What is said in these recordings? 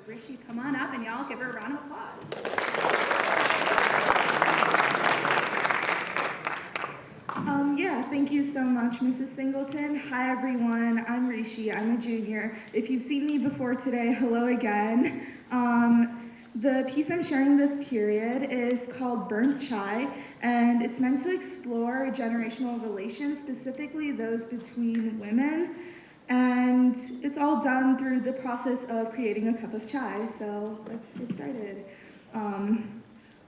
Rishi come on up and y'all give her a round of applause. Thank you so much, Mrs. Singleton. Hi, everyone. I'm Rishi. I'm a junior. If you've seen me before today, hello again. The piece I'm sharing this period is called Burnt Chai, and it's meant to explore generational relations, specifically those between women. And it's all done through the process of creating a cup of chai, so let's get started.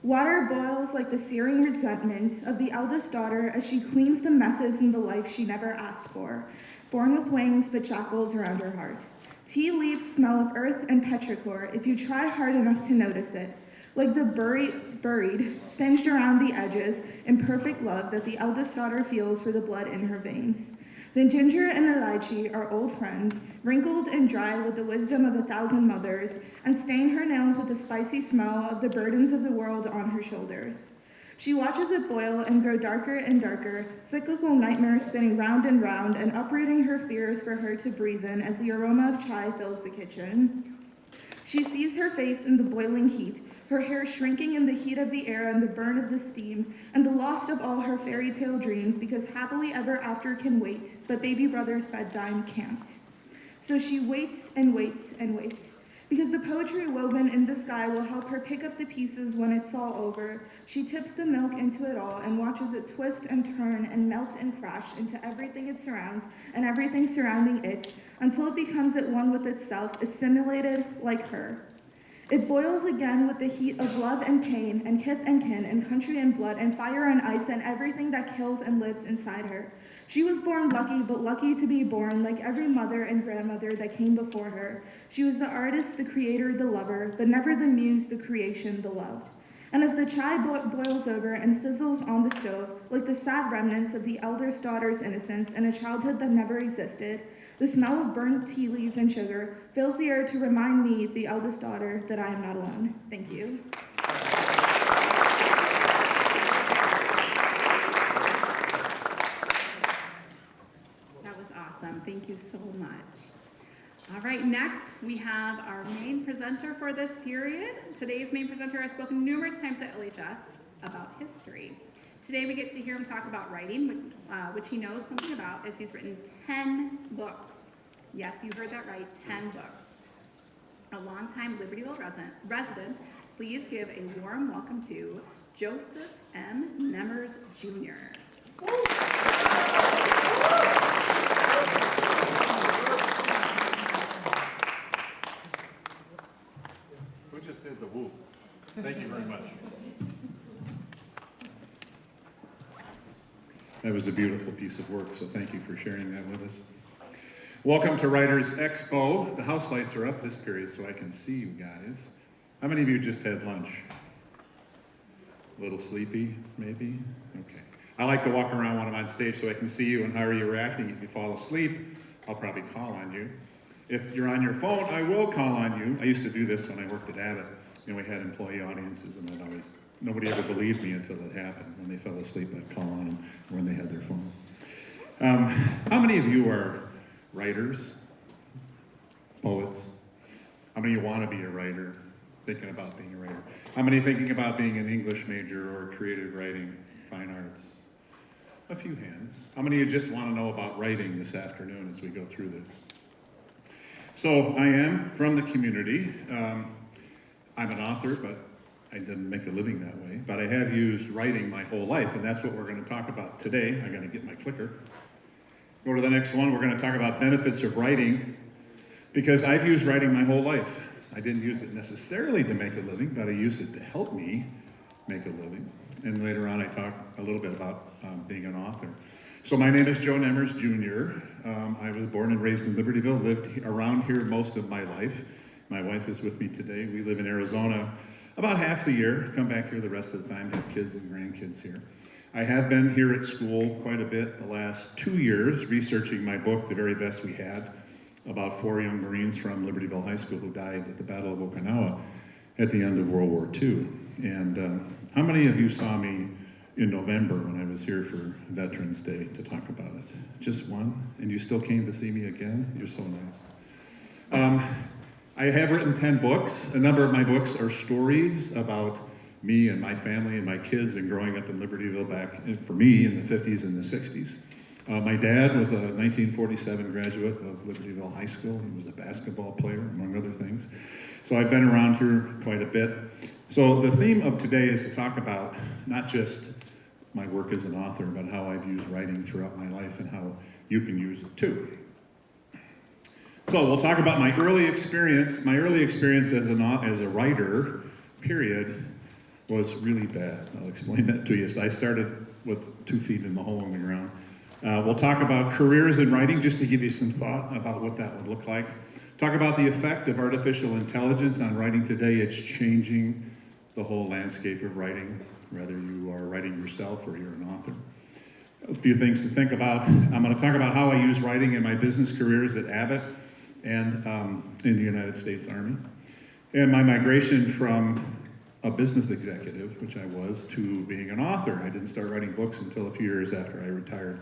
Water boils like the searing resentment of the eldest daughter as she cleans the messes in the life she never asked for, born with wings but shackles around her heart. Tea leaves smell of earth and petrichor if you try hard enough to notice it, like the buried, singed around the edges, imperfect love that the eldest daughter feels for the blood in her veins. Then ginger and elaichi are old friends, wrinkled and dry with the wisdom of 1,000 mothers, and stain her nails with the spicy smell of the burdens of the world on her shoulders. She watches it boil and grow darker and darker, cyclical nightmares spinning round and round and uprooting her fears for her to breathe in as the aroma of chai fills the kitchen. She sees her face in the boiling heat, her hair shrinking in the heat of the air and the burn of the steam, and the loss of all her fairy tale dreams because happily ever after can wait, but baby brother's bedtime can't. So she waits and waits and waits, because the poetry woven in the sky will help her pick up the pieces when it's all over. She tips the milk into it all and watches it twist and turn and melt and crash into everything it surrounds and everything surrounding it, until it becomes at one with itself, assimilated like her. It boils again with the heat of love and pain and kith and kin and country and blood and fire and ice and everything that kills and lives inside her. She was born lucky, but lucky to be born like every mother and grandmother that came before her. She was the artist, the creator, the lover, but never the muse, the creation, the loved. And as the chai boils over and sizzles on the stove, like the sad remnants of the eldest daughter's innocence and a childhood that never existed, the smell of burnt tea leaves and sugar fills the air to remind me, the eldest daughter, that I am not alone. Thank you. That was awesome. Thank you so much. All right, next we have our main presenter for this period. Today's main presenter has spoken numerous times at LHS about history. Today we get to hear him talk about writing, which he knows something about, as he's written 10 books. Yes, you heard that right, 10 books. A longtime Libertyville resident, please give a warm welcome to Joseph M. Nemmers, Jr. Did the whoop. Thank you very much. That was a beautiful piece of work, so thank you for sharing that with us. Welcome to Writers Expo. The house lights are up this period so I can see you guys. How many of you just had lunch? A little sleepy, maybe? Okay. I like to walk around when I'm on stage so I can see you and how you're reacting. If you fall asleep, I'll probably call on you. If you're on your phone, I will call on you. I used to do this when I worked at Audette. We had employee audiences, and nobody ever believed me until it happened. When they fell asleep, I'd call on them when they had their phone. How many of you are writers, poets? How many of you want to be a writer, thinking about being a writer? How many thinking about being an English major or creative writing, fine arts? A few hands. How many of you just want to know about writing this afternoon as we go through this? So I am from the community. I'm an author, but I didn't make a living that way. But I have used writing my whole life, and that's what we're going to talk about today. I got to get my clicker. Go to the next one. We're going to talk about benefits of writing, because I've used writing my whole life. I didn't use it necessarily to make a living, but I used it to help me make a living. And later on, I talk a little bit about being an author. So my name is Joe Nemmers, Jr. I was born and raised in Libertyville, lived around here most of my life. My wife is with me today. We live in Arizona about half the year, come back here the rest of the time, have kids and grandkids here. I have been here at school quite a bit the last 2 years, researching my book, The Very Best We Had, about 4 young Marines from Libertyville High School who died at the Battle of Okinawa at the end of World War II. And how many of you saw me in November when I was here for Veterans Day to talk about it? Just one? And you still came to see me again? You're so nice. I have written 10 books. A number of my books are stories about me and my family and my kids and growing up in Libertyville back, for me, in the 50s and the 60s. My dad was a 1947 graduate of Libertyville High School. He was a basketball player, among other things. So I've been around here quite a bit. So the theme of today is to talk about not just my work as an author, but how I've used writing throughout my life and how you can use it too. So we'll talk about my early experience. My early experience as a writer, period, was really bad. I'll explain that to you. So I started with 2 feet in the hole in the ground. We'll talk about careers in writing, just to give you some thought about what that would look like. Talk about the effect of artificial intelligence on writing today. It's changing the whole landscape of writing, whether you are writing yourself or you're an author. A few things to think about. I'm going to talk about how I use writing in my business careers at Abbott and in the United States Army. And my migration from a business executive, which I was, to being an author. I didn't start writing books until a few years after I retired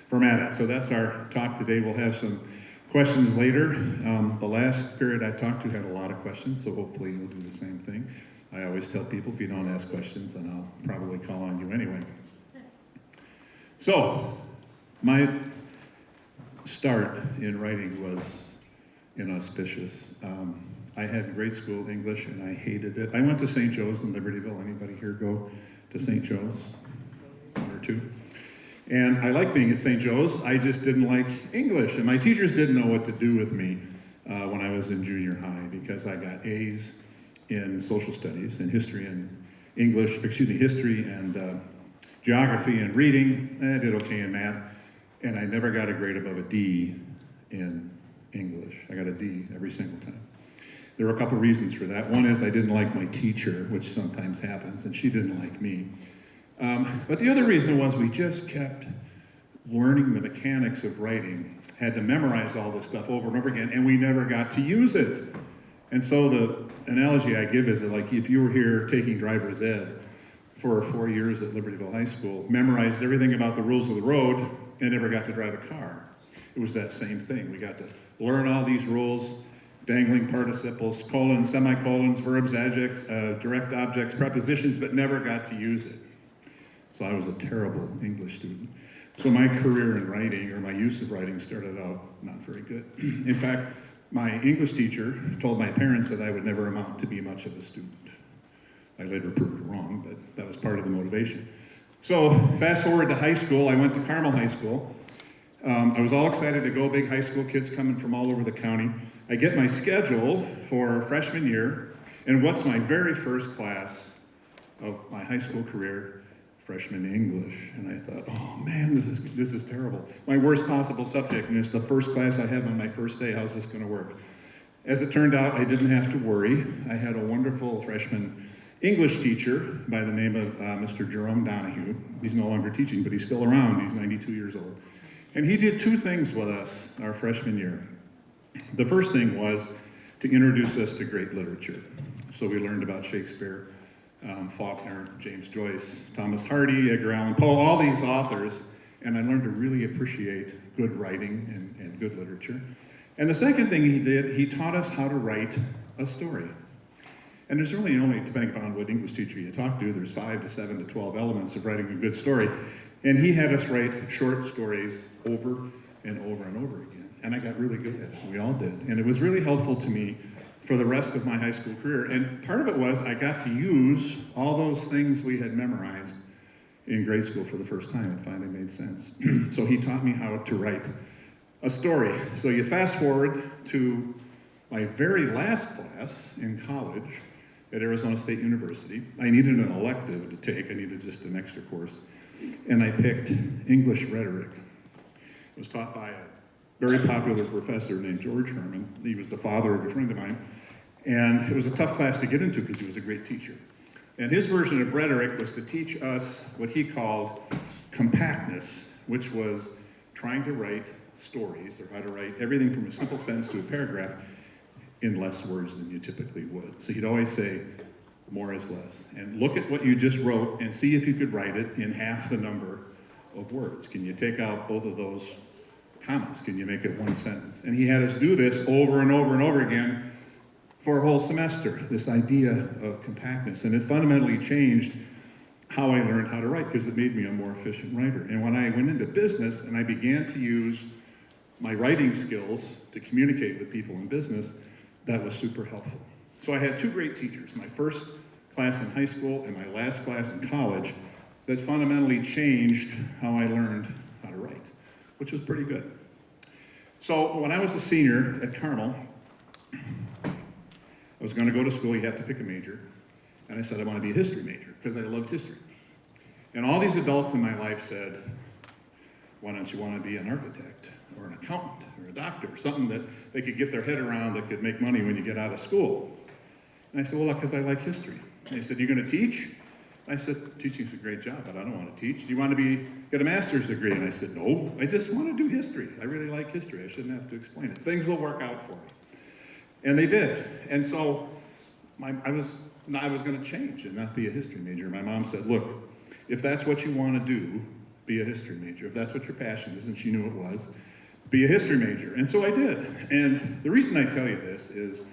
from Abbott. So that's our talk today. We'll have some questions later. The last period I talked to had a lot of questions, so hopefully you'll do the same thing. I always tell people, if you don't ask questions, then I'll probably call on you anyway. So, my start in writing was inauspicious. I had grade school English and I hated it. I went to St. Joe's in Libertyville. Anybody here go to St. Joe's? 1 or 2? And I liked being at St. Joe's. I just didn't like English. And my teachers didn't know what to do with me when I was in junior high, because I got A's in social studies and history and history and geography and reading. I did okay in math. And I never got a grade above a D in English. I got a D every single time. There were a couple reasons for that. One is I didn't like my teacher, which sometimes happens, and she didn't like me. But the other reason was we just kept learning the mechanics of writing, had to memorize all this stuff over and over again, and we never got to use it. And so the analogy I give is that, like, if you were here taking driver's ed for 4 years at Libertyville High School, memorized everything about the rules of the road, and never got to drive a car. It was that same thing. We got to learn all these rules, dangling participles, colons, semicolons, verbs, adjectives, direct objects, prepositions, but never got to use it. So I was a terrible English student. So my career in writing, or my use of writing, started out not very good. In fact, my English teacher told my parents that I would never amount to be much of a student. I later proved it wrong, but that was part of the motivation. So fast forward to high school. I went to Carmel High School. I was all excited to go, big high school kids coming from all over the county. I get my schedule for freshman year, and what's my very first class of my high school career? Freshman English. And I thought, oh man, this is terrible. My worst possible subject, and it's the first class I have on my first day. How's this going to work? As it turned out, I didn't have to worry. I had a wonderful freshman English teacher by the name of Mr. Jerome Donahue. He's no longer teaching, but he's still around. He's 92 years old. And he did 2 things with us our freshman year. The first thing was to introduce us to great literature. So we learned about Shakespeare, Faulkner, James Joyce, Thomas Hardy, Edgar Allan Poe, all these authors, and I learned to really appreciate good writing and good literature. And the second thing he did, he taught us how to write a story. And there's really only, depending upon what English teacher you talk to, there's 5 to 7 to 12 elements of writing a good story. And he had us write short stories over and over and over again. And I got really good at it. We all did. And it was really helpful to me for the rest of my high school career. And part of it was I got to use all those things we had memorized in grade school for the first time. It finally made sense. So he taught me how to write a story. So you fast forward to my very last class in college at Arizona State University. I needed an elective to take. I needed just an extra course. And I picked English rhetoric. It was taught by a very popular professor named George Herman. He was the father of a friend of mine. And it was a tough class to get into because he was a great teacher. And his version of rhetoric was to teach us what he called compactness, which was trying to write stories, or how to write everything from a simple sentence to a paragraph in less words than you typically would. So he'd always say, more is less. And look at what you just wrote and see if you could write it in half the number of words. Can you take out both of those commas? Can you make it one sentence? And he had us do this over and over and over again for a whole semester, this idea of compactness. And it fundamentally changed how I learned how to write because it made me a more efficient writer. And when I went into business and I began to use my writing skills to communicate with people in business, that was super helpful. So I had two great teachers, my first class in high school and my last class in college, that fundamentally changed how I learned how to write, which was pretty good. So when I was a senior at Carmel, I was going to go to school, you have to pick a major, and I said I want to be a history major because I loved history. And all these adults in my life said, why don't you want to be an architect or an accountant or a doctor, something that they could get their head around that could make money when you get out of school? And I said, well, because I like history. And they said, you're going to teach? I said, teaching's a great job, but I don't want to teach. Do you want to get a master's degree? And I said, no, I just want to do history. I really like history. I shouldn't have to explain it. Things will work out for me. And they did. And so I was going to change and not be a history major. My mom said, look, if that's what you want to do, be a history major. If that's what your passion is, and she knew it was, be a history major. And so I did. And the reason I tell you this is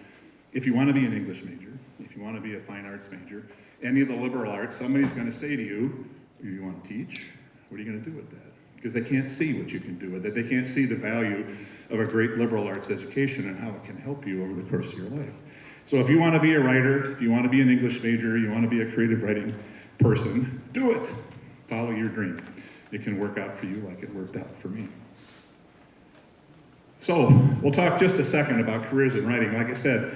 if you want to be an English major, if you want to be a fine arts major, any of the liberal arts, somebody's going to say to you, you want to teach? What are you going to do with that? Because they can't see what you can do with it. They can't see the value of a great liberal arts education and how it can help you over the course of your life. So if you want to be a writer, if you want to be an English major, you want to be a creative writing person, do it. Follow your dream. It can work out for you like it worked out for me. So we'll talk just a second about careers in writing. Like I said,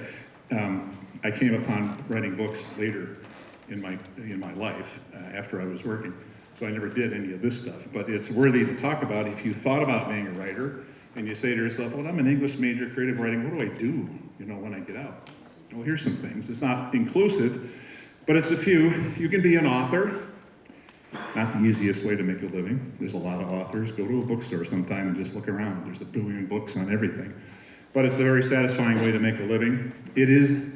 I came upon writing books later in my life after I was working. So I never did any of this stuff, but it's worthy to talk about if you thought about being a writer and you say to yourself, well, I'm an English major, creative writing, what do I do, when I get out? Well, here's some things. It's not inclusive, but it's a few. You can be an author. Not the easiest way to make a living. There's a lot of authors. Go to a bookstore sometime and just look around. There's a billion books on everything. But it's a very satisfying way to make a living. It is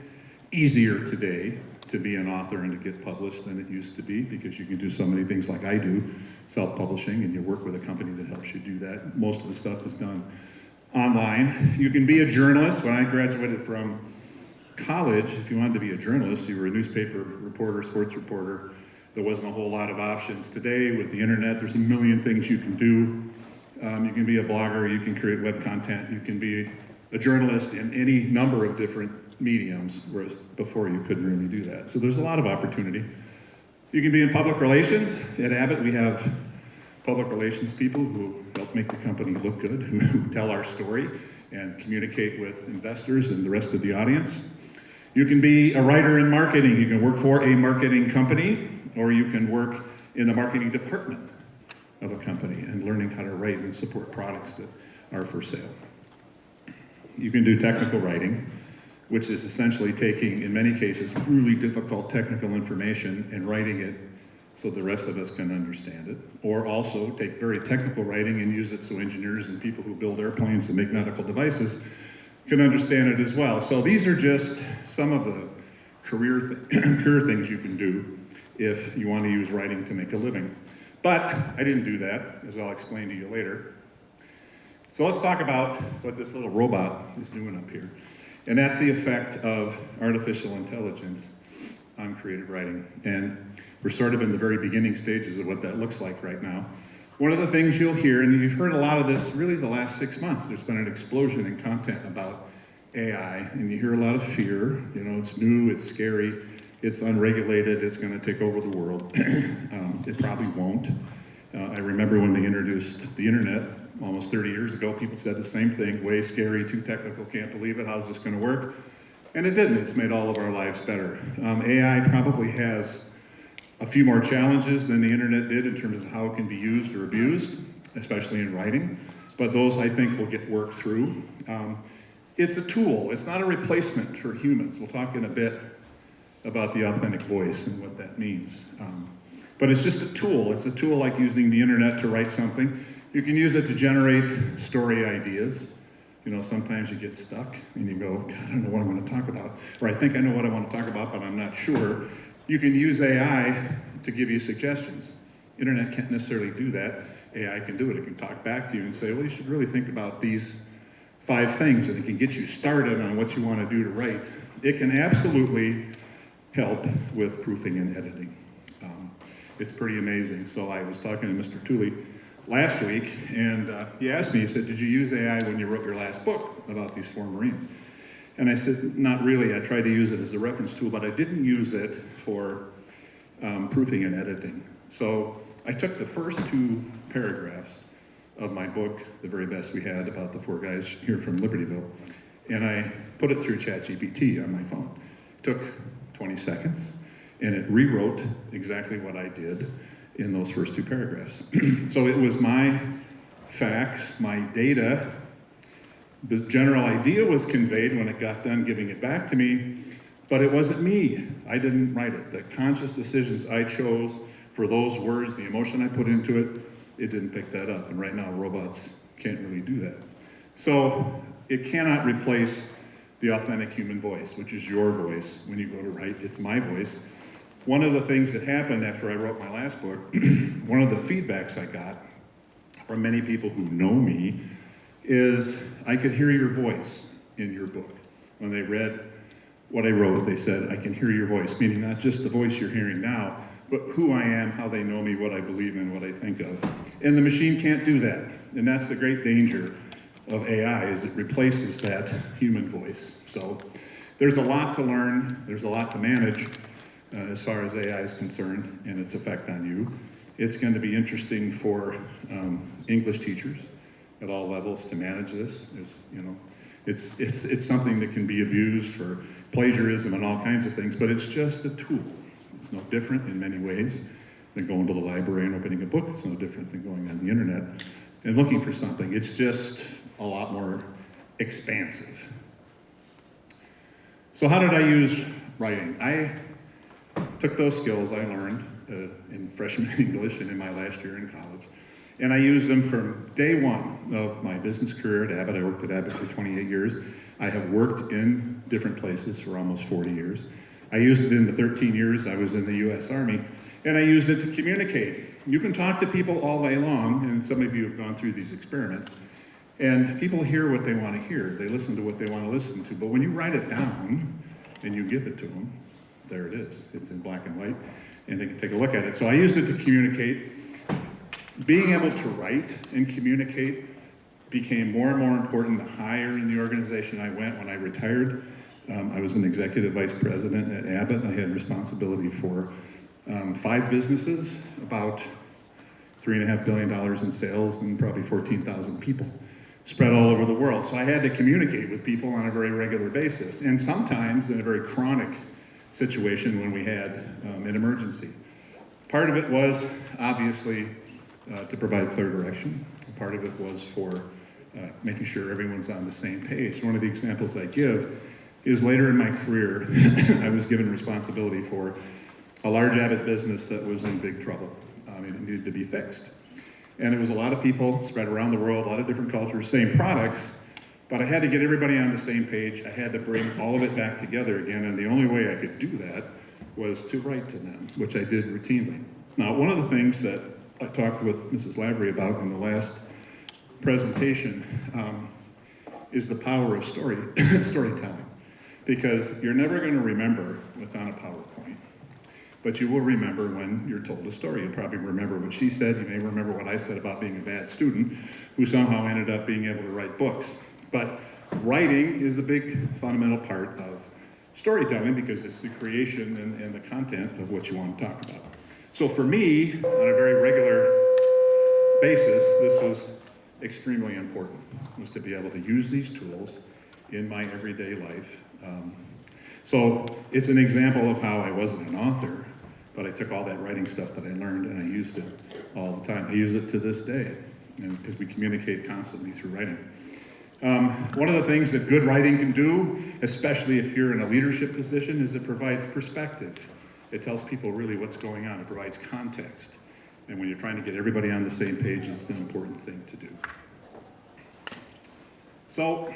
easier today to be an author and to get published than it used to be because you can do so many things like I do, self-publishing, and you work with a company that helps you do that. Most of the stuff is done online. You can be a journalist. When I graduated from college, if you wanted to be a journalist, you were a newspaper reporter, sports reporter. There wasn't a whole lot of options. Today, with the internet, there's a million things you can do. You can be a blogger, you can create web content, you can be a journalist in any number of different mediums, whereas before you couldn't really do that. So there's a lot of opportunity. You can be in public relations. At Abbott, we have public relations people who help make the company look good, who tell our story and communicate with investors and the rest of the audience. You can be a writer in marketing. You can work for a marketing company, or you can work in the marketing department of a company and learning how to write and support products that are for sale. You can do technical writing, which is essentially taking, in many cases, really difficult technical information and writing it so the rest of us can understand it. Or also take very technical writing and use it so engineers and people who build airplanes and make medical devices can understand it as well. So these are just some of the career things you can do if you want to use writing to make a living. But I didn't do that, as I'll explain to you later. So let's talk about what this little robot is doing up here. And that's the effect of artificial intelligence on creative writing. And we're sort of in the very beginning stages of what that looks like right now. One of the things you'll hear, and you've heard a lot of this really the last 6 months, there's been an explosion in content about AI, and you hear a lot of fear. It's new, it's scary, it's unregulated, it's going to take over the world. It probably won't. I remember when they introduced the internet almost 30 years ago, people said the same thing, way scary, too technical, can't believe it, how's this going to work? And it didn't. It's made all of our lives better. AI probably has a few more challenges than the internet did in terms of how it can be used or abused, especially in writing. But those, I think, will get worked through. It's a tool. It's not a replacement for humans. We'll talk in a bit about the authentic voice and what that means. But it's just a tool. It's a tool like using the internet to write something. You can use it to generate story ideas. Sometimes you get stuck and you go, God, I don't know what I want to talk about. Or I think I know what I want to talk about, but I'm not sure. You can use AI to give you suggestions. Internet can't necessarily do that. AI can do it. It can talk back to you and say, well, you should really think about these 5 things, and it can get you started on what you want to do to write. It can absolutely help with proofing and editing. It's pretty amazing. So I was talking to Mr. Tooley last week, and he asked me, he said, did you use AI when you wrote your last book about these 4 Marines? And I said, not really. I tried to use it as a reference tool, but I didn't use it for proofing and editing. So I took the first 2 paragraphs of my book, The Very Best We Had, about the 4 guys here from Libertyville, and I put it through ChatGPT on my phone. It took 20 seconds, and it rewrote exactly what I did in those first 2 paragraphs. So it was my facts, my data. The general idea was conveyed when it got done giving it back to me, but it wasn't me. I didn't write it. The conscious decisions I chose for those words, the emotion I put into it, it didn't pick that up. And right now, robots can't really do that. So it cannot replace the authentic human voice, which is your voice when you go to write. It's my voice. One of the things that happened after I wrote my last book, one of the feedbacks I got from many people who know me is I could hear your voice in your book. When they read what I wrote, they said, I can hear your voice, meaning not just the voice you're hearing now, but who I am, how they know me, what I believe in, what I think of. And the machine can't do that. And that's the great danger of AI, is it replaces that human voice. So there's a lot to learn, there's a lot to manage as far as AI is concerned and its effect on you. It's going to be interesting for English teachers at all levels to manage this. It's something that can be abused for plagiarism and all kinds of things, but it's just a tool. It's no different in many ways than going to the library and opening a book. It's no different than going on the internet and looking for something. It's just a lot more expansive. So how did I use writing? I took those skills I learned in freshman English and in my last year in college, and I used them from day one of my business career at Abbott. I worked at Abbott for 28 years. I have worked in different places for almost 40 years. I used it in the 13 years I was in the U.S. Army, and I used it to communicate. You can talk to people all day long, and some of you have gone through these experiments, and people hear what they want to hear. They listen to what they want to listen to, but when you write it down and you give it to them, there it is. It's in black and white, and they can take a look at it. So I used it to communicate. Being able to write and communicate became more and more important the higher in the organization I went. When I retired, I was an executive vice president at Abbott. I had responsibility for 5 businesses, about $3.5 billion in sales, and probably 14,000 people spread all over the world. So I had to communicate with people on a very regular basis, and sometimes in a very chronic situation when we had an emergency. Part of it was obviously to provide clear direction. Part of it was for making sure everyone's on the same page. One of the examples I give is later in my career, I was given responsibility for a large Abbott business that was in big trouble. It needed to be fixed. And it was a lot of people spread around the world, a lot of different cultures, same products, but I had to get everybody on the same page. I had to bring all of it back together again, and the only way I could do that was to write to them, which I did routinely. Now, one of the things that I talked with Mrs. Lavery about in the last presentation is the power of storytelling. Because you're never going to remember what's on a PowerPoint, but you will remember when you're told a story. You'll probably remember what she said. You may remember what I said about being a bad student who somehow ended up being able to write books. But writing is a big fundamental part of storytelling because it's the creation and the content of what you want to talk about. So for me, on a very regular basis, this was extremely important, was to be able to use these tools in my everyday life. So it's an example of how I wasn't an author, but I took all that writing stuff that I learned and I used it all the time. I use it to this day, because we communicate constantly through writing. One of the things that good writing can do, especially if you're in a leadership position, is it provides perspective. It tells people really what's going on. It provides context. And when you're trying to get everybody on the same page, it's an important thing to do. So,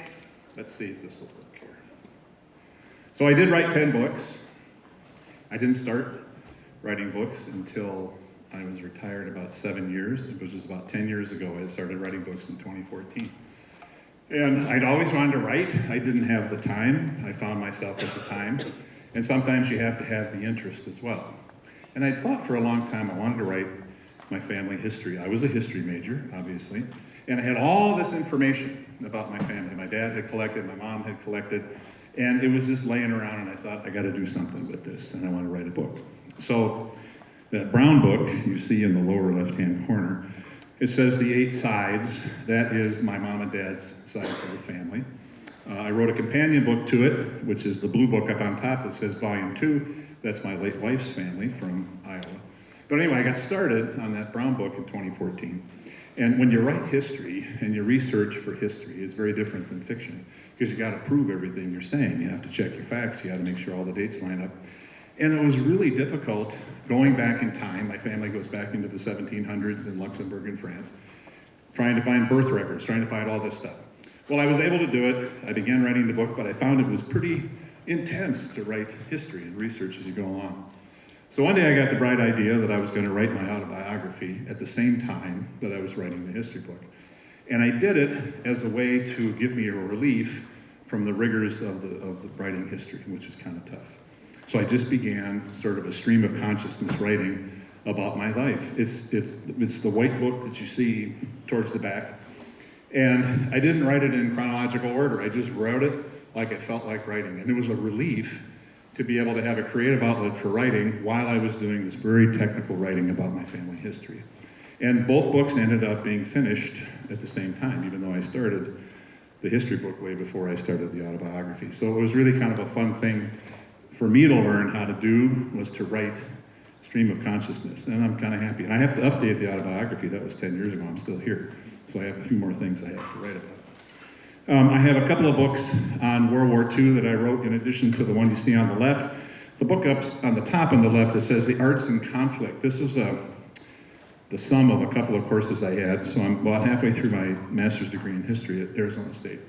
let's see if this will work here. So I did write 10 books. I didn't start writing books until I was retired about 7 years. It was just about 10 years ago I started writing books in 2014. And I'd always wanted to write. I didn't have the time. I found myself at the time. And sometimes you have to have the interest as well. And I'd thought for a long time I wanted to write my family history. I was a history major, obviously. And I had all this information about my family. My dad had collected, my mom had collected. And it was just laying around, and I thought, I got to do something with this, and I want to write a book. So that brown book you see in the lower left-hand corner, it says the 8 sides. That is my mom and dad's sides of the family. I wrote a companion book to it, which is the blue book up on top that says Volume 2. That's my late wife's family from Iowa. But anyway, I got started on that brown book in 2014. And when you write history and you research for history, it's very different than fiction because you got to prove everything you're saying. You have to check your facts. You got to make sure all the dates line up. And it was really difficult going back in time. My family goes back into the 1700s in Luxembourg and France, trying to find birth records, trying to find all this stuff. Well, I was able to do it. I began writing the book, but I found it was pretty intense to write history and research as you go along. So one day I got the bright idea that I was going to write my autobiography at the same time that I was writing the history book. And I did it as a way to give me a relief from the rigors of the writing history, which is kind of tough. So I just began sort of a stream of consciousness writing about my life. It's the white book that you see towards the back. And I didn't write it in chronological order. I just wrote it like it felt like writing. And it was a relief to be able to have a creative outlet for writing while I was doing this very technical writing about my family history. And both books ended up being finished at the same time, even though I started the history book way before I started the autobiography. So it was really kind of a fun thing for me to learn how to do, was to write stream of consciousness. And I'm kind of happy. And I have to update the autobiography. That was 10 years ago. I'm still here. So I have a few more things I have to write about. I have a couple of books on World War II that I wrote in addition to the one you see on the left. The book up on the top on the left, it says The Arts in Conflict. This was the sum of a couple of courses I had. So I'm about halfway through my master's degree in history at Arizona State.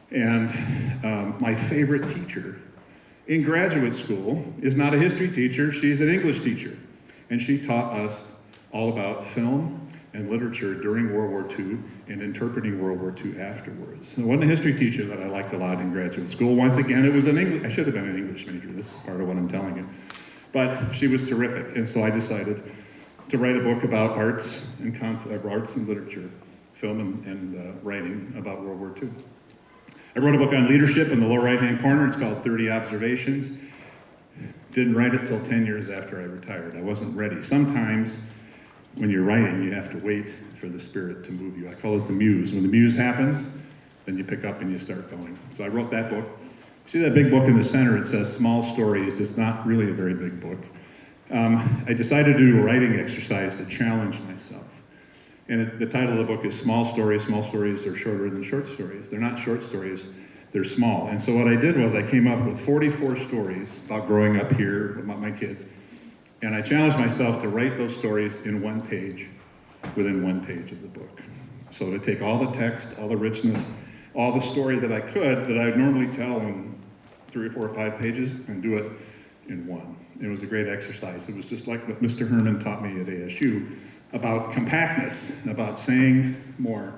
And my favorite teacher in graduate school is not a history teacher, she's an English teacher. And she taught us all about film and literature during World War II and interpreting World War II afterwards. It wasn't a history teacher that I liked a lot in graduate school. Once again, it was an English, I should have been an English major, this is part of what I'm telling you. But she was terrific, and so I decided to write a book about arts and arts and literature, film and writing about World War II. I wrote a book on leadership in the lower right-hand corner. It's called 30 Observations. Didn't write it till 10 years after I retired. I wasn't ready. Sometimes when you're writing, you have to wait for the spirit to move you. I call it the muse. When the muse happens, then you pick up and you start going. So I wrote that book. You see that big book in the center? It says Small Stories. It's not really a very big book. I decided to do a writing exercise to challenge myself. And the title of the book is Small Stories. Small stories are shorter than short stories. They're not short stories, they're small. And so what I did was I came up with 44 stories about growing up here, about my kids. And I challenged myself to write those stories in one page, within one page of the book. So to take all the text, all the richness, all the story that I could, that I would normally tell in 3 or 4 or 5 pages, and do it in one. It was a great exercise. It was just like what Mr. Herman taught me at ASU, about compactness, about saying more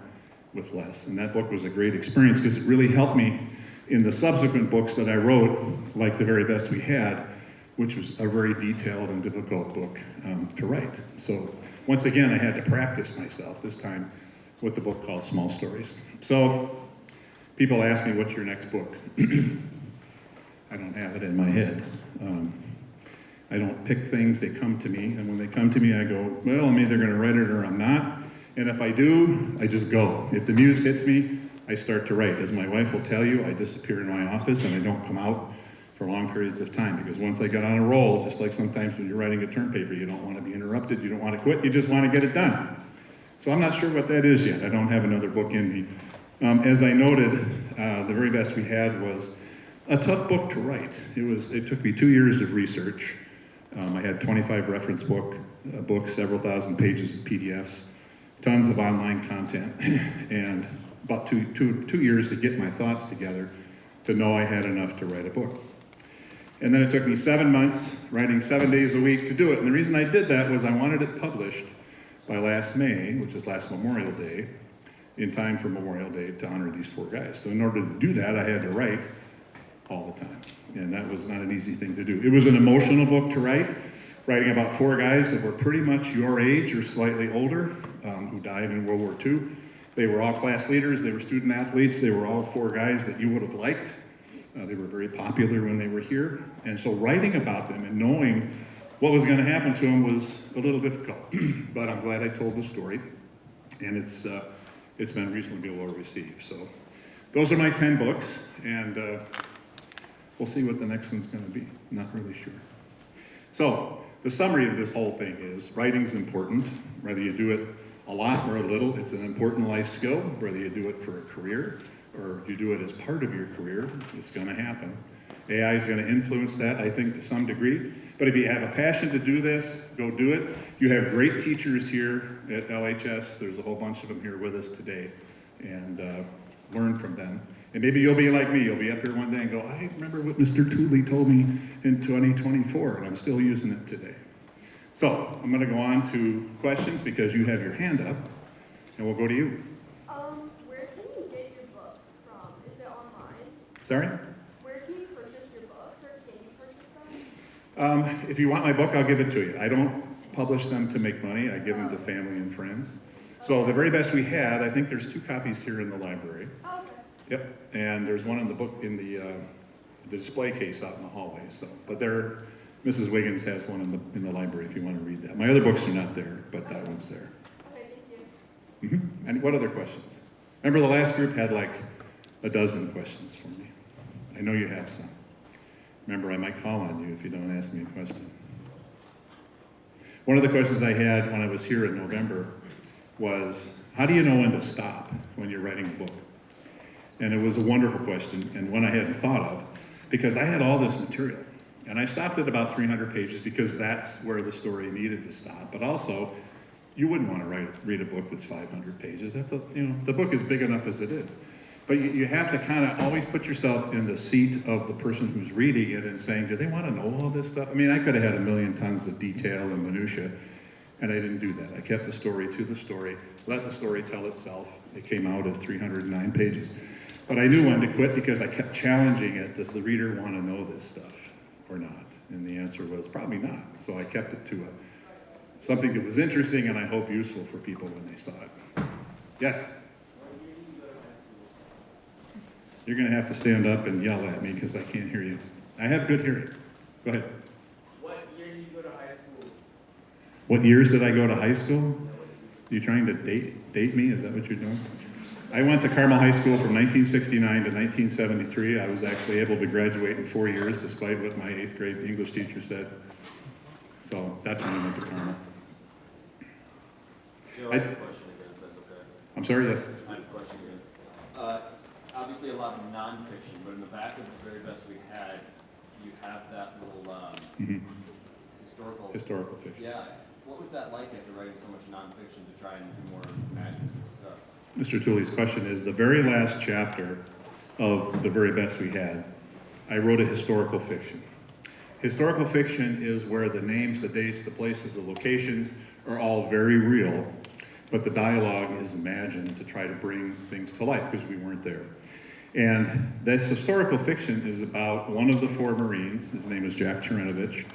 with less. And that book was a great experience because it really helped me in the subsequent books that I wrote, like The Very Best We Had, which was a very detailed and difficult book to write. So once again, I had to practice myself, this time with the book called Small Stories. So people ask me, what's your next book? I don't have it in my head. I don't pick things, they come to me, and when they come to me, I go, well, I'm either going to write it or I'm not, and if I do, I just go. If the muse hits me, I start to write. As my wife will tell you, I disappear in my office and I don't come out for long periods of time, because once I get on a roll, just like sometimes when you're writing a term paper, you don't want to be interrupted, you don't want to quit, you just want to get it done. So I'm not sure what that is yet. I don't have another book in me. As I noted, The Very Best We Had was a tough book to write. It took me 2 years of research. I had 25 reference books, several thousand pages of PDFs, tons of online content, and about two years to get my thoughts together to know I had enough to write a book. And then it took me 7 months, writing 7 days a week to do it. And the reason I did that was I wanted it published by last May, which is last Memorial Day. in time for Memorial Day to honor these 4 guys. So in order to do that, I had to write all the time. And that was not an easy thing to do. It was an emotional book to write, writing about 4 guys that were pretty much your age or slightly older, who died in World War II. They were all class leaders, they were student athletes, they were all 4 guys that you would have liked. They were very popular when they were here. And so writing about them and knowing what was going to happen to them was a little difficult. But I'm glad I told the story. And it's been reasonably well received. So those are my 10 books. And we'll see what the next one's going to be. Not really sure. So the summary of this whole thing is writing's important. Whether you do it a lot or a little, it's an important life skill. Whether you do it for a career or you do it as part of your career, it's going to happen. AI is going to influence that, I think, to some degree. But if you have a passion to do this, go do it. You have great teachers here at LHS. There's a whole bunch of them here with us today. And learn from them. And maybe you'll be like me. You'll be up here one day and go, I remember what Mr. Tooley told me in 2024, and I'm still using it today. So I'm going to go on to questions because you have your hand up, and we'll go to you. Where can you get your books from? Is it online? Sorry? Where can you purchase your books, or can you purchase them? If you want my book, I'll give it to you. I don't publish them to make money. I give them to family and friends. So the very best we had, I think there's 2 copies here in the library. Oh, okay. Yep, and there's one in the book in the display case out in the hallway. So, but there, Mrs. Wiggins has one in the library if you want to read that. My other books are not there, but that one's there. Okay, thank you. And what other questions? Remember the last group had like a dozen questions for me. I know you have some. Remember, I might call on you if you don't ask me a question. One of the questions I had when I was here in November was, how do you know when to stop when you're writing a book? And it was a wonderful question, and one I hadn't thought of, because I had all this material. And I stopped at about 300 pages because that's where the story needed to stop. But also, you wouldn't want to read a book that's 500 pages. The book is big enough as it is. But you have to kind of always put yourself in the seat of the person who's reading it and saying, do they want to know all this stuff? I mean, I could have had a million tons of detail and minutia, and I didn't do that. I kept the story to the story, let the story tell itself. It came out at 309 pages. But I knew when to quit because I kept challenging it. Does the reader want to know this stuff or not? And the answer was probably not. So I kept it to something that was interesting and I hope useful for people when they saw it. Yes? You're going to have to stand up and yell at me because I can't hear you. I have good hearing. Go ahead. What year did you go to high school? What years did I go to high school? You trying to date me? Is that what you're doing? I went to Carmel High School from 1969 to 1973. I was actually able to graduate in 4 years, despite what my 8th grade English teacher said. So that's when I went to Carmel. I have a question again, if that's okay. I'm sorry, yes? I have a question again. Obviously a lot of nonfiction, but in the back of the very best we had, you have that little Historical fiction. Yeah. What was that like after writing so much nonfiction to try and do more imaginative stuff? Mr. Tooley's question is, the very last chapter of the very best we had, I wrote a historical fiction. Historical fiction is where the names, the dates, the places, the locations are all very real, but the dialogue is imagined to try to bring things to life because we weren't there. And this historical fiction is about one of the 4 Marines. His name is Jack Cherinovich.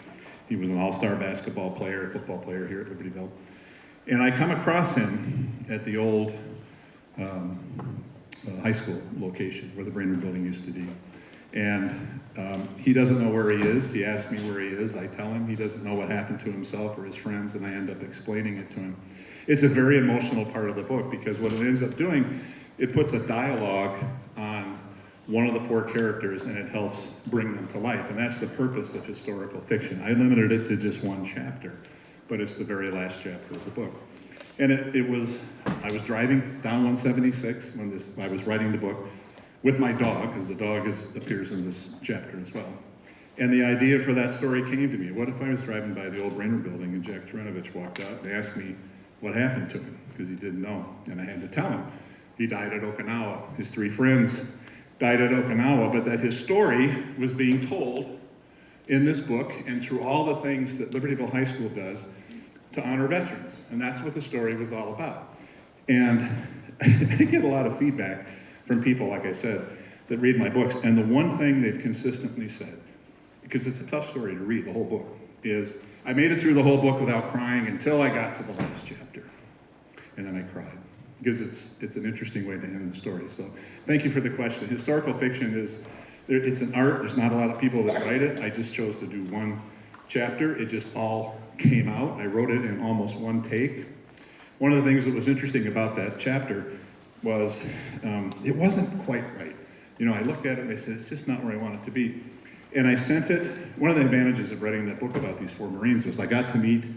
He was an all-star basketball player, football player here at Libertyville. And I come across him at the old high school location where the Brainerd building used to be. And he doesn't know where he is. He asks me where he is. I tell him. He doesn't know what happened to himself or his friends, and I end up explaining it to him. It's a very emotional part of the book because what it ends up doing, it puts a dialogue on one of the 4 characters and it helps bring them to life. And that's the purpose of historical fiction. I limited it to just 1 chapter, but it's the very last chapter of the book. And I was driving down 176 when I was writing the book with my dog, because the dog appears in this chapter as well. And the idea for that story came to me. What if I was driving by the old Brainerd building and Jack Cherinovich walked out and asked me what happened to him, because he didn't know. And I had to tell him. He died at Okinawa. His 3 friends died at Okinawa, but that his story was being told in this book and through all the things that Libertyville High School does to honor veterans. And that's what the story was all about. And I get a lot of feedback from people, like I said, that read my books. And the one thing they've consistently said, because it's a tough story to read, the whole book, is I made it through the whole book without crying until I got to the last chapter. And then I cried. Because it's an interesting way to end the story. So thank you for the question. Historical fiction it's an art. There's not a lot of people that write it. I just chose to do one chapter. It just all came out. I wrote it in almost one take. One of the things that was interesting about that chapter was it wasn't quite right. You know, I looked at it and I said, it's just not where I want it to be. And I sent it. One of the advantages of writing that book about these 4 Marines was I got to meet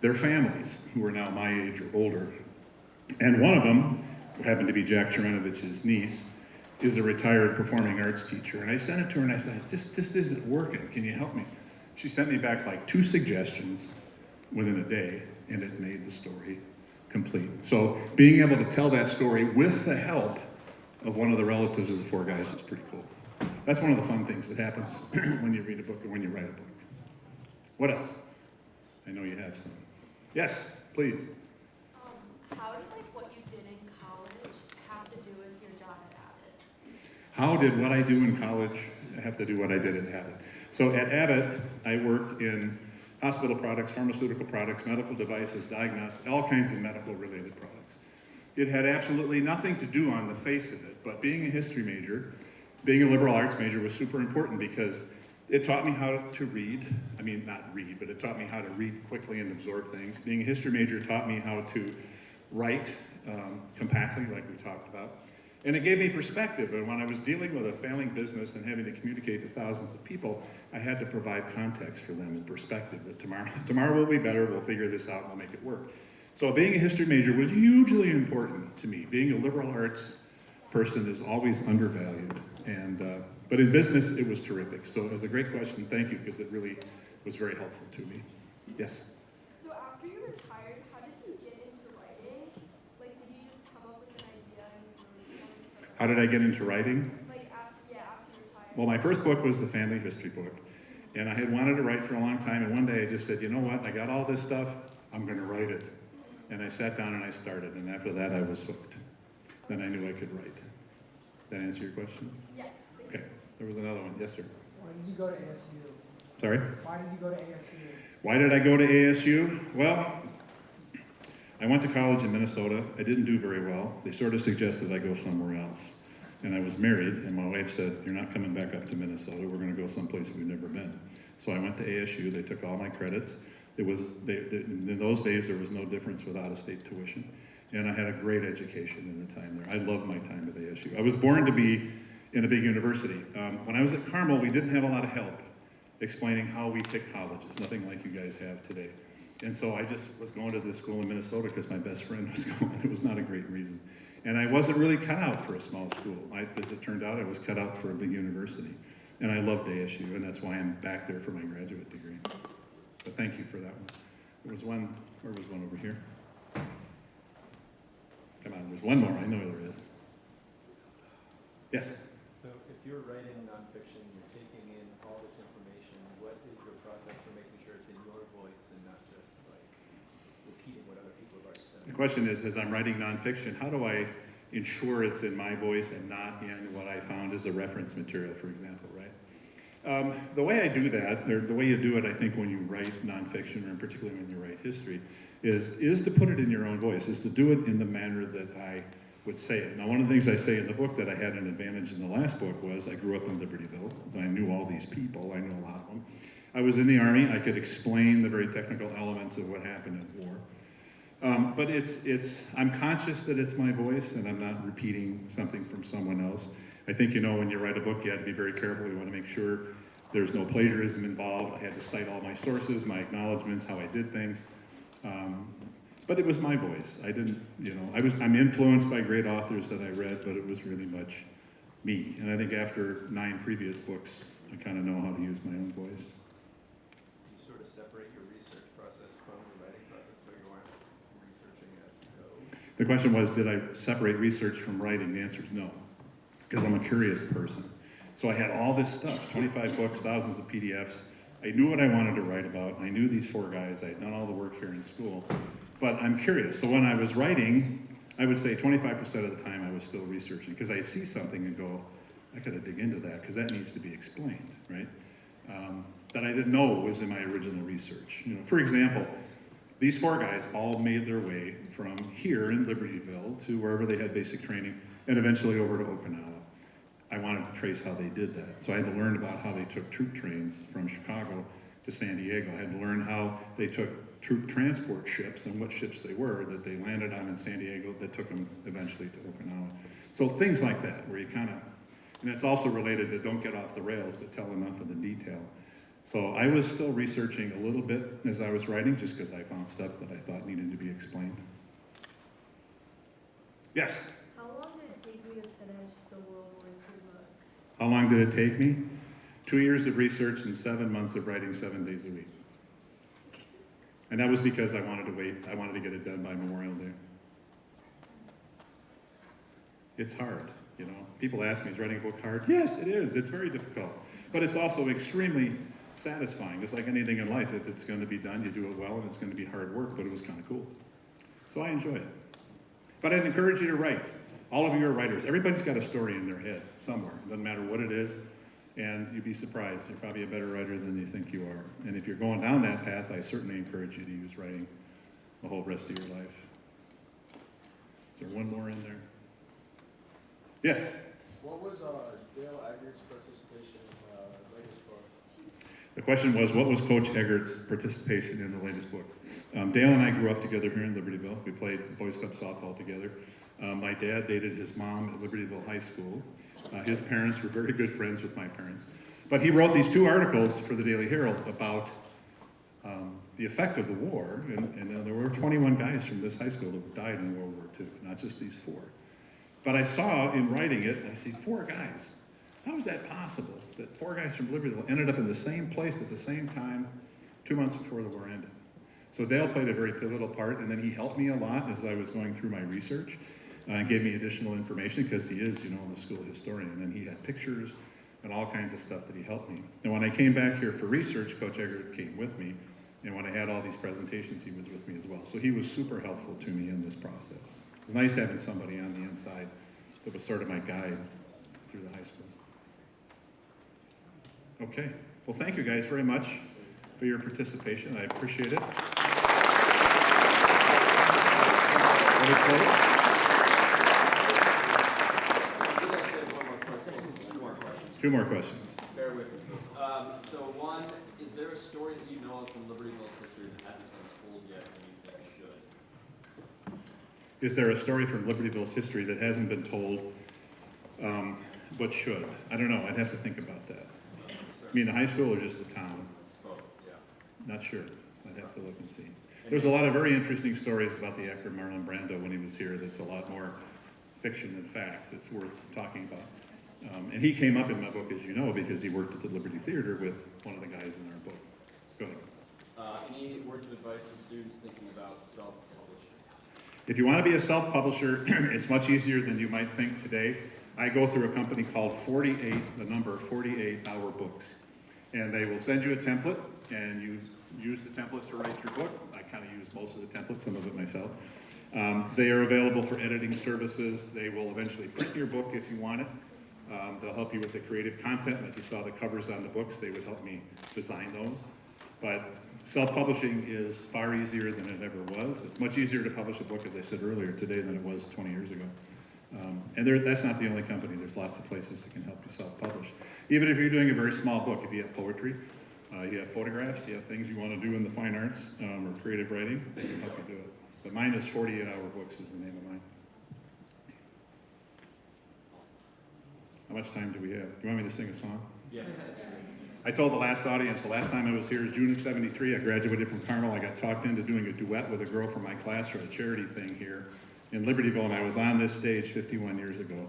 their families, who are now my age or older. And one of them, who happened to be Jack Cherenovich's niece, is a retired performing arts teacher. And I sent it to her and I said, this isn't working. Can you help me? She sent me back like 2 suggestions within a day, and it made the story complete. So being able to tell that story with the help of one of the relatives of the 4 guys is pretty cool. That's one of the fun things that happens when you read a book or when you write a book. What else? I know you have some. Yes, please. How did what you did in college have to do with your job at Abbott? How did what I do in college have to do what I did at Abbott? So at Abbott, I worked in hospital products, pharmaceutical products, medical devices, diagnostics, all kinds of medical related products. It had absolutely nothing to do on the face of it, but being a history major, being a liberal arts major was super important because it taught me how to read. I mean, not read, but it taught me how to read quickly and absorb things. Being a history major taught me how to write compactly, like we talked about. And it gave me perspective. And when I was dealing with a failing business and having to communicate to thousands of people, I had to provide context for them and perspective that tomorrow will be better, we'll figure this out, and we'll make it work. So being a history major was hugely important to me. Being a liberal arts person is always undervalued. But in business, it was terrific. So it was a great question. Thank you, because it really was very helpful to me. Yes? So after you retired, how did you get into writing? Did you just come up with an idea and you really wanted to start How did I get into writing? after you retired? Well, my first book was the family history book. And I had wanted to write for a long time. And one day I just said, you know what? I got all this stuff. I'm going to write it. And I sat down and I started. And after that, I was hooked. Then I knew I could write. Did that answer your question? Yes. Okay. There was another one. Yes, sir. Why did you go to ASU? Sorry? Why did you go to ASU? Why did I go to ASU? Well, I went to college in Minnesota. I didn't do very well. They sort of suggested I go somewhere else. And I was married, and my wife said, you're not coming back up to Minnesota. We're going to go someplace we've never been. So I went to ASU. They took all my credits. In those days, there was no difference with out-of-state tuition. And I had a great education in the time there. I loved my time at ASU. I was born to be in a big university. When I was at Carmel, we didn't have a lot of help explaining how we pick colleges, nothing like you guys have today. And so I just was going to this school in Minnesota because my best friend was going. It was not a great reason. And I wasn't really cut out for a small school. As it turned out, I was cut out for a big university. And I loved ASU, and that's why I'm back there for my graduate degree. But thank you for that one. There was one, where was one over here? Come on, there's one more, I know there is. Yes? So if you're writing nonfiction, you're taking in all this information, what is your process for making sure it's in your voice and not just repeating what other people have already said? The question is, as I'm writing nonfiction, how do I ensure it's in my voice and not in what I found as a reference material, for example, right? The way I do that, or the way you do it, I think, when you write nonfiction, and particularly when you write history, is to put it in your own voice, is to do it in the manner that I would say it. Now, one of the things I say in the book that I had an advantage in the last book was I grew up in Libertyville, so I knew all these people, I knew a lot of them. I was in the Army, I could explain the very technical elements of what happened in war. But I'm conscious that it's my voice and I'm not repeating something from someone else. I think, when you write a book, you have to be very careful. You want to make sure there's no plagiarism involved. I had to cite all my sources, my acknowledgments, how I did things. But it was my voice. I didn't, I'm influenced by great authors that I read, but it was really much me. And I think after 9 previous books, I kind of know how to use my own voice. You sort of separate your research process from the writing process, so you aren't researching as you go? The question was, did I separate research from writing? The answer is no, because I'm a curious person. So I had all this stuff, 25 books, thousands of PDFs. I knew what I wanted to write about. I knew these 4 guys. I had done all the work here in school. But I'm curious. So when I was writing, I would say 25% of the time I was still researching, because I see something and go, I gotta dig into that, because that needs to be explained, right? That I didn't know was in my original research. You know, for example, these 4 guys all made their way from here in Libertyville to wherever they had basic training, and eventually over to Okinawa. I wanted to trace how they did that. So I had to learn about how they took troop trains from Chicago to San Diego. I had to learn how they took troop transport ships and what ships they were that they landed on in San Diego that took them eventually to Okinawa. So things like that, where you kind of, and it's also related to don't get off the rails, but tell enough of the detail. So I was still researching a little bit as I was writing, just because I found stuff that I thought needed to be explained. Yes? How long did it take you to finish the World War II books? How long did it take me? 2 years of research and 7 months of writing 7 days a week. And that was because I wanted to wait. I wanted to get it done by Memorial Day. It's hard, you know. People ask me, is writing a book hard? Yes, it is. It's very difficult. But it's also extremely satisfying. It's like anything in life. If it's going to be done, you do it well, and it's going to be hard work, but it was kind of cool. So I enjoy it. But I'd encourage you to write. All of you are writers. Everybody's got a story in their head somewhere. It doesn't matter what it is. And you'd be surprised. You're probably a better writer than you think you are. And if you're going down that path, I certainly encourage you to use writing the whole rest of your life. Is there one more in there? Yes? What was Dale Eggert's participation in the latest book? The question was, what was Coach Eggert's participation in the latest book? Dale and I grew up together here in Libertyville. We played Boys Club softball together. My dad dated his mom at Libertyville High School. His parents were very good friends with my parents. But he wrote these 2 articles for the Daily Herald about the effect of the war. And there were 21 guys from this high school that died in World War II, not just these 4. But I saw in writing it, I see 4 guys. How is that possible that 4 guys from Libertyville ended up in the same place at the same time 2 months before the war ended? So Dale played a very pivotal part, and then he helped me a lot as I was going through my research and gave me additional information because he is, you know, the school historian, and he had pictures and all kinds of stuff that he helped me. And when I came back here for research, Coach Eggert came with me, and when I had all these presentations, he was with me as well. So he was super helpful to me in this process. It was nice having somebody on the inside that was sort of my guide through the high school. Okay, well, thank you guys very much for your participation. I appreciate it. Ready to close? Two more questions. Bear with me. So one, is there a story that you know of from Libertyville's history that hasn't been told yet and you think should? Is there a story from Libertyville's history that hasn't been told, but should? I don't know. I'd have to think about that. You mean the high school or just the town? Both, yeah. Not sure. I'd have to look and see. There's a lot of very interesting stories about the actor Marlon Brando when he was here that's a lot more fiction than fact. It's worth talking about. And he came up in my book, as you know, because he worked at the Liberty Theater with one of the guys in our book. Go ahead. Any words of advice to students thinking about self-publishing? If you want to be a self-publisher, it's much easier than you might think today. I go through a company called 48, the number 48 Hour Books. And they will send you a template, and you use the template to write your book. I kind of use most of the template, some of it myself. They are available for editing services. They will eventually print your book if you want it. They'll help you with the creative content, like you saw the covers on the books. They would help me design those. But self-publishing is far easier than it ever was. It's much easier to publish a book, as I said earlier, today than it was 20 years ago. And that's not the only company. There's lots of places that can help you self-publish. Even if you're doing a very small book, if you have poetry, you have photographs, you have things you want to do in the fine arts or creative writing, they can help you do it. But mine is 48 Hour Books is the name of mine. How much time do we have? Do you want me to sing a song? Yeah. I told the last audience, the last time I was here is June of '73. I graduated from Carmel. I got talked into doing a duet with a girl from my class for a charity thing here in Libertyville, and I was on this stage 51 years ago.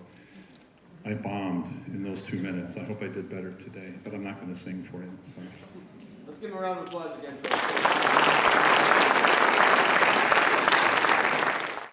I bombed in those 2 minutes. I hope I did better today, but I'm not going to sing for you. So. Let's give him a round of applause again.